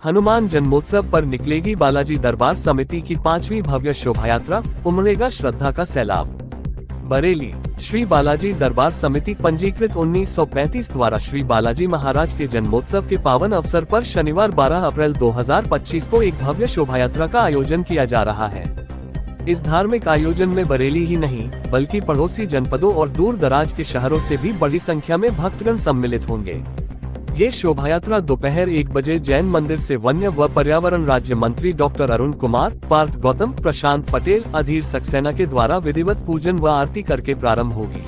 हनुमान जन्मोत्सव पर निकलेगी बालाजी दरबार समिति की 5वीं भव्य शोभा यात्रा, उमड़ेगा श्रद्धा का सैलाब। बरेली श्री बालाजी दरबार समिति पंजीकृत 1935 द्वारा श्री बालाजी महाराज के जन्मोत्सव के पावन अवसर पर शनिवार 12 अप्रैल 2025 को एक भव्य शोभा यात्रा का आयोजन किया जा रहा है। इस धार्मिक आयोजन में बरेली ही नहीं बल्कि पड़ोसी जनपदों और दूर दराज के शहरों से भी बड़ी संख्या में भक्तगण सम्मिलित होंगे। ये शोभा यात्रा दोपहर 1 बजे जैन मंदिर से वन्य व पर्यावरण राज्य मंत्री डॉक्टर अरुण कुमार, पार्थ गौतम, प्रशांत पटेल, अधीर सक्सेना के द्वारा विधिवत पूजन व आरती करके प्रारंभ होगी।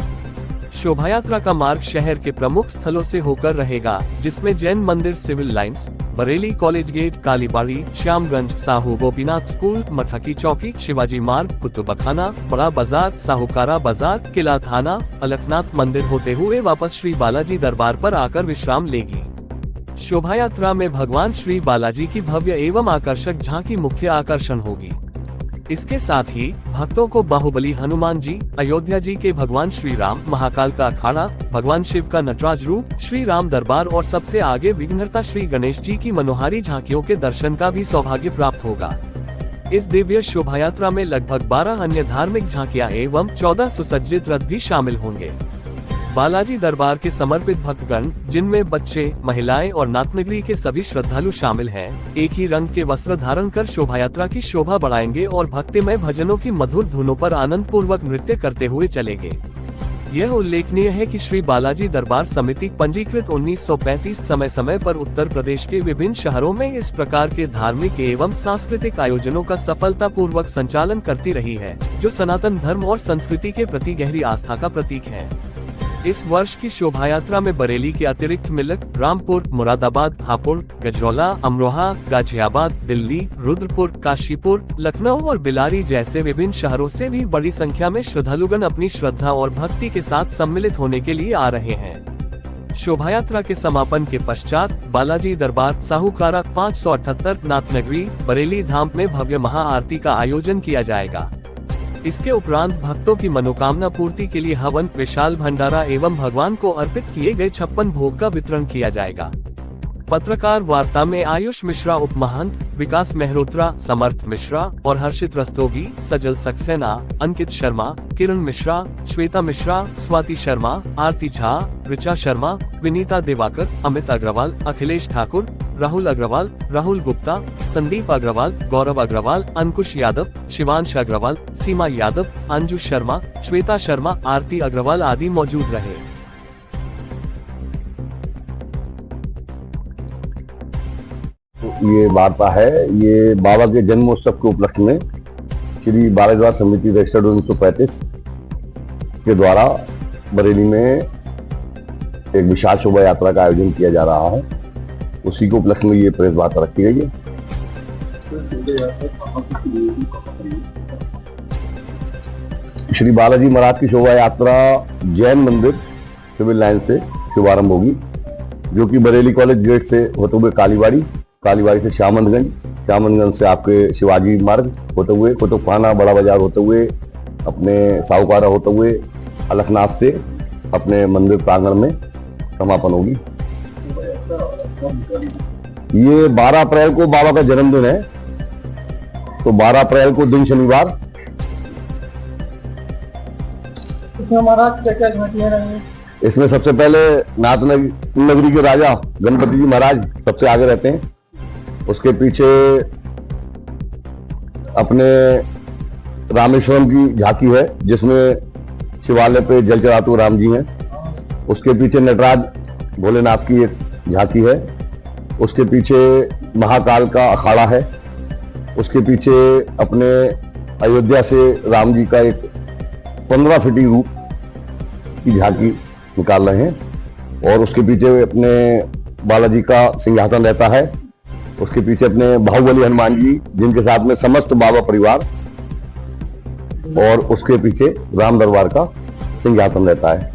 शोभा यात्रा का मार्ग शहर के प्रमुख स्थलों से होकर रहेगा, जिसमें Jain Mandir, civil lines, Bareilly college gate, Kalibari, Shyamganj, Sahu Gopinath school, Mathki Chowki, Shivaji मार्ग, कुतुबखाना, बड़ा बाजार, साहूकारा बाजार, किला थाना, अलखनाथ मंदिर होते हुए वापस श्री बालाजी दरबार पर आकर विश्राम लेगी। शोभा यात्रा में भगवान श्री बालाजी की भव्य एवं आकर्षक झांकी मुख्य आकर्षण होगी। इसके साथ ही भक्तों को बाहुबली हनुमान जी, अयोध्या जी के भगवान श्री राम, महाकाल का अखाड़ा, भगवान शिव का नटराज रूप, श्री राम दरबार और सबसे आगे विघ्नहर्ता श्री गणेश जी की मनोहारी झांकियों के दर्शन का भी सौभाग्य प्राप्त होगा। इस दिव्य शोभा यात्रा में लगभग 12 अन्य धार्मिक झांकियां एवं 14 सुसज्जित रथ भी शामिल होंगे। बालाजी दरबार के समर्पित भक्तगण, जिनमें बच्चे, महिलाएं और नाथनगरी के सभी श्रद्धालु शामिल हैं, एक ही रंग के वस्त्र धारण कर शोभा यात्रा की शोभा बढ़ाएंगे और भक्तिमय भजनों की मधुर धुनों पर आनंद पूर्वक नृत्य करते हुए चलेंगे। यह उल्लेखनीय है कि श्री बालाजी दरबार समिति पंजीकृत 1935 समय समय पर उत्तर प्रदेश के विभिन्न शहरों में इस प्रकार के धार्मिक एवं सांस्कृतिक आयोजनों का सफलता पूर्वक संचालन करती रही है, जो सनातन धर्म और संस्कृति के प्रति गहरी आस्था का प्रतीक है। इस वर्ष की शोभा यात्रा में बरेली के अतिरिक्त मिलक, रामपुर, मुरादाबाद, हापुड़, गजरौला, अमरोहा, गाजियाबाद, दिल्ली, रुद्रपुर, काशीपुर, लखनऊ और बिलारी जैसे विभिन्न शहरों से भी बड़ी संख्या में श्रद्धालुगण अपनी श्रद्धा और भक्ति के साथ सम्मिलित होने के लिए आ रहे हैं। शोभा यात्रा के समापन के पश्चात बालाजी दरबार, साहूकारा 578, नाथनगरी, बरेली धाम में भव्य महाआरती का आयोजन किया जाएगा। इसके उपरांत भक्तों की मनोकामना पूर्ति के लिए हवन, विशाल भंडारा एवं भगवान को अर्पित किए गए 56 भोग का वितरण किया जाएगा। पत्रकार वार्ता में आयुष मिश्रा उप महंत, विकास मेहरोत्रा, समर्थ मिश्रा और हर्षित रस्तोगी, सजल सक्सेना, अंकित शर्मा, किरण मिश्रा, श्वेता मिश्रा, स्वाति शर्मा, आरती झा, ऋचा शर्मा, विनीता दिवाकर, अमित अग्रवाल, अखिलेश ठाकुर, राहुल अग्रवाल, राहुल गुप्ता, संदीप अग्रवाल, गौरव अग्रवाल, अंकुश यादव, शिवांश अग्रवाल, सीमा यादव, अंजू शर्मा, श्वेता शर्मा, आरती अग्रवाल आदि मौजूद रहे। ये वार्ता है, ये बाबा के जन्मोत्सव के उपलक्ष्य में श्री बालाजी दरबार समिति रजिस्टर्ड 1935 के द्वारा बरेली में एक विशाल शोभा यात्रा का आयोजन किया जा रहा है। उसी के उपलक्ष्य में ये प्रेस वार्ता रखी गई है। श्री बालाजी महाराज की शोभा यात्रा जैन मंदिर, सिविल लाइन से शुभारंभ होगी, जो कि बरेली कॉलेज गेट से होते हुए कालीबाड़ी, कालीबाड़ी से श्यामगंज, श्यामगंज से आपके शिवाजी मार्ग होते हुए कुतुबखाना, बड़ा बाजार होते हुए अपने साहूकारा होते हुए अलखनाथ से अपने मंदिर प्रांगण में समापन होगी। ये 12 अप्रैल को बाबा का जन्मदिन है, तो 12 अप्रैल को दिन शनिवार। महाराज क्या क्या झांकियां रहेंगी? इसमें सबसे पहले नाथनगरी के राजा गणपति जी महाराज सबसे आगे रहते हैं। उसके पीछे अपने रामेश्वरम की झांकी है, जिसमें शिवालय पे जल चढ़ाते राम जी हैं। उसके पीछे नटराज भोलेनाथ की एक झांकी है। उसके पीछे महाकाल का अखाड़ा है। उसके पीछे अपने अयोध्या से राम जी का एक 15 फीटी रूप की झांकी निकाल रहे हैं। और उसके पीछे अपने बालाजी का सिंहासन रहता है। उसके पीछे अपने बाहुबली हनुमान जी, जिनके साथ में समस्त बाबा परिवार, और उसके पीछे राम दरबार का सिंहासन रहता है।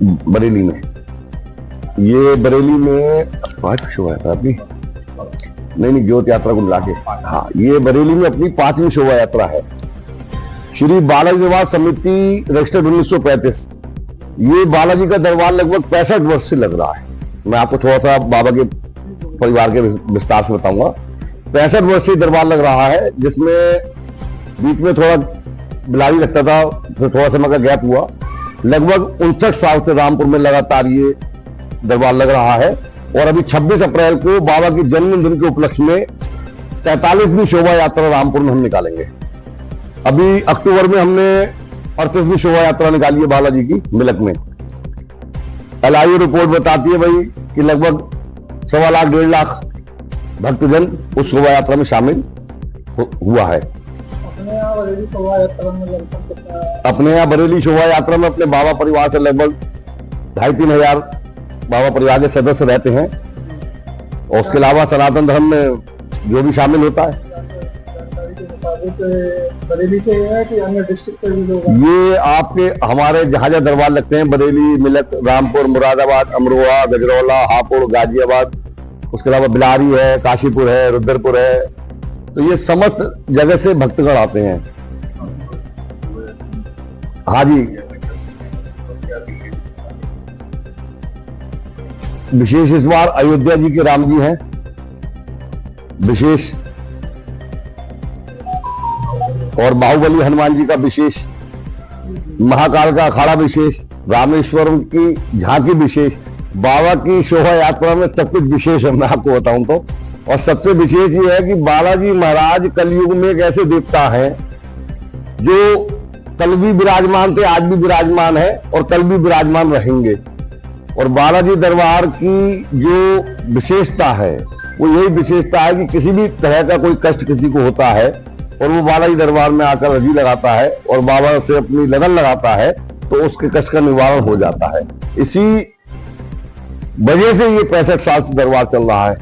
बरेली में ये बरेली में 5 शोभा यात्रा अपनी नहीं ज्योत यात्रा को मिला के, हाँ, ये बरेली में अपनी 5वीं शोभा यात्रा है। श्री बालाजी दरबार समिति रजिस्टर्ड 1935 ये बालाजी का दरबार लगभग 65 वर्ष से लग रहा है। मैं आपको थोड़ा सा बाबा के परिवार के विस्तार से बताऊंगा। 65 वर्ष से दरबार लग रहा है, जिसमें बीच में थोड़ा बिलारी लगता था, फिर थोड़ा समय का गैप हुआ। लगभग 59 साल से रामपुर में लगातार ये दरबार लग रहा है। और अभी 26 अप्रैल को बाबा के जन्मदिन के उपलक्ष्य में 43वीं शोभा यात्रा रामपुर में हम निकालेंगे। अभी अक्टूबर में हमने 38वीं शोभा यात्रा निकाली है बालाजी की मिलक में। LIU रिपोर्ट बताती है भाई कि लगभग 1.25 लाख 1.5 लाख भक्तजन उस शोभा यात्रा में शामिल हुआ है। अपने यहाँ बरेली शोभा यात्रा में लगभग कितना? अपने यहाँ बरेली शोभा यात्रा में अपने बाबा परिवार से लगभग 2,500-3 हजार बाबा परिवार के सदस्य रहते हैं। और उसके अलावा सनातन धर्म में जो भी शामिल होता है। जानकारी के मुताबिक बरेली से है कि अन्य डिस्ट्रिक्ट से भी लोग हैं? ये आपके हमारे जहां जहां दरबार लगते हैं, बरेली, मिलक, रामपुर, मुरादाबाद, अमरोहा, गजरौला, हापुड़, गाजियाबाद, उसके अलावा बिलारी है, काशीपुर है, रुद्रपुर है, तो ये समस्त जगह से भक्तगण आते हैं। हाँ जी, विशेष इस बार अयोध्या जी के राम जी हैं विशेष, और बाहुबली हनुमान जी का विशेष, महाकाल का अखाड़ा विशेष, रामेश्वरम की झांकी विशेष। बाबा की शोभा यात्रा में सब कुछ विशेष है, मैं आपको बताऊं तो। और सबसे विशेष ये है कि बालाजी महाराज कलयुग में एक ऐसे देवता हैं जो कल भी विराजमान थे, आज भी विराजमान है और कल भी विराजमान रहेंगे। और बालाजी दरबार की जो विशेषता है वो यही विशेषता है कि किसी भी तरह का कोई कष्ट किसी को होता है और वो बालाजी दरबार में आकर अर्जी लगाता है और बाबा से अपनी लगन लगाता है तो उसके कष्ट का निवारण हो जाता है। इसी वजह से ये 65 साल से दरबार चल रहा है।